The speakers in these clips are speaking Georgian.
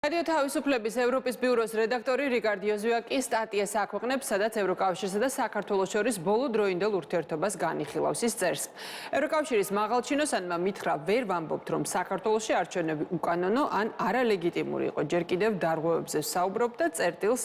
რადიო თავისუფლების ევროპის ბიუროს რედაქტორი რიკარდ იოზვიაკი სტატიას აქვეყნებს, სადაც ევროკავშირსა და საქართველოს შორის ბოლო დროინდელ ურთიერთობას განიხილავს. ის წერს: ევროკავშირის მაღალჩინოსანმა მითხრა, ვერ ვამბობთ, რომ საქართველოში არჩევნები უკანონო ან არალეგიტიმური იყო. ჯერ კიდევ დარღვევებზე ვსაუბრობთ და წერტილს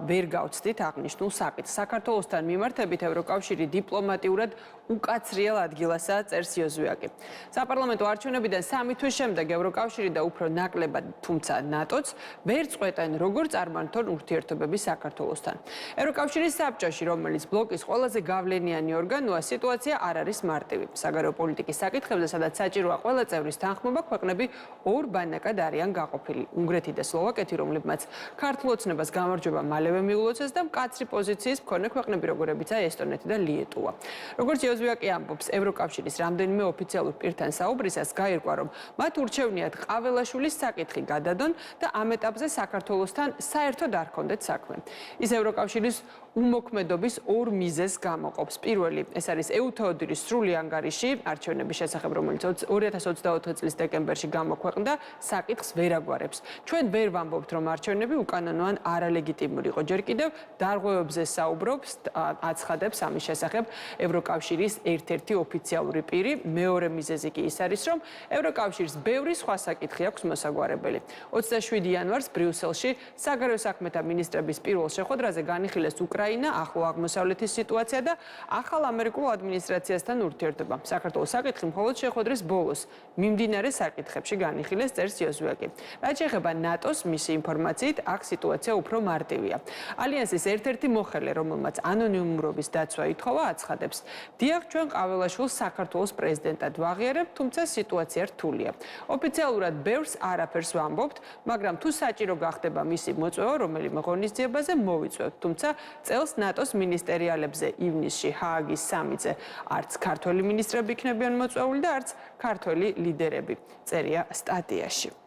ვერ გავცდით აღნიშნულ საკითხს. საქართველოსთან მიმართებით ევროკავშირი დიპლომატიურად უკაცრიელ ადგილასაა, წერს იოზვიაკი. საპარლამენტო არჩევნებიდან 3 თვის შემდეგ ევროკავშირი და უფრო ნაკლებად, თუმცა ნატოც ვერ წყვეტენ, როგორ წარმართონ ურთიერთობები საქართველოსთან. ევროკავშირის საბჭოში, რომელიც ბლოკის ყველაზე გავლენიანი ორგანოა, სიტუაცია არ არის მარტივი. საგარეო პოლიტიკის საკითხებზე, სადაც საჭიროა ყველა წევრის თანხმობა, ქვეყნები ორ ბანაკად არიან გაყოფილი. უნგრეთი და სლოვაკეთი, რომლებმაც ქართულ ოცნებას გამარჯვება მალევე მიულოცეს და მკაცრი პოზიციის მქონე ქვეყნები, როგორებიცაა ესტონეთი და ლიეტუვა. როგორც იოზვიაკი ამბობს, ევროკავშირის რამდენიმე ოფიციალურ პირთან საუბრისას გაირკვა, რომ მათ ურჩევნიათ ყაველაშვილის საკითხი გადადონ და ამ ეტაპზე საქართველოსთან საერთოდ არ ჰქონდეთ საქმე. ის ევროკავშირის უმოქმედობის ორ მიზეზს გამოყოფს. პირველი, ეს არის ეუთოოდირის სრული ანგარიში არჩევნების შესახებ, რომელიც 2024 წლის დეკემბერში გამოქვეყნდა, საკითხს ვერ აგვარებს. ჩვენ ვერ ვამბობთ, რომ არჩევნები უკანონო ან არალეგიტიმური იყო. ჯერ კიდევ დარღვევებზე საუბრობს, აცხადებს ამის შესახებ ევროკავშირის ერთ-ერთი ოფიციალური პირი. მეორე მიზეზი კი ის არის, რომ ევროკავშირს ბევრი სხვა საკითხი აქვს მოსაგვარებელი. 27 იანვარს ბრიუსელში საგარეო საქმეთა მინისტრების პირველ შეხვედრაზე განიხილეს უკრაინა, ახლო აღმოსავლეთის სიტუაცია და ახალ ამერიკულ ადმინისტრაციასთან ურთიერთობა. საქართველოს საკითხი მხოლოდ შეხვედრის ბოლოს მიმდინარე საკითხებში განიხილეს, წერს იოზვიაკი. რაც შეეხება ნატოს, მისი ინფორმაციით, აქ სიტუაცია უფრო მარტივია. ალიანსის ერთ-ერთი მოხელე, რომელმაც ანონიმურობის დაცვა ითხოვა, აცხადებს: დიახ, ჩვენ ყაველაშვილს საქართველოს პრეზიდენტად ვაღიარებთ, თუმცა სიტუაცია რთულია. ოფიციალურად ბევრს არაფერს ვამბობთ, მაგრამ თუ საჭირო გახდება მისი მოწვევა, რომელიმე ღონისძიებაზე მოვიწვევთ. თუმცა წელს ნატოს მინისტერიალებზე ივნისში ჰააგის სამიტზე არც ქართველი მინისტრები იქნებიან მოწვეული და არც ქართველი ლიდერები, წერია სტატიაში.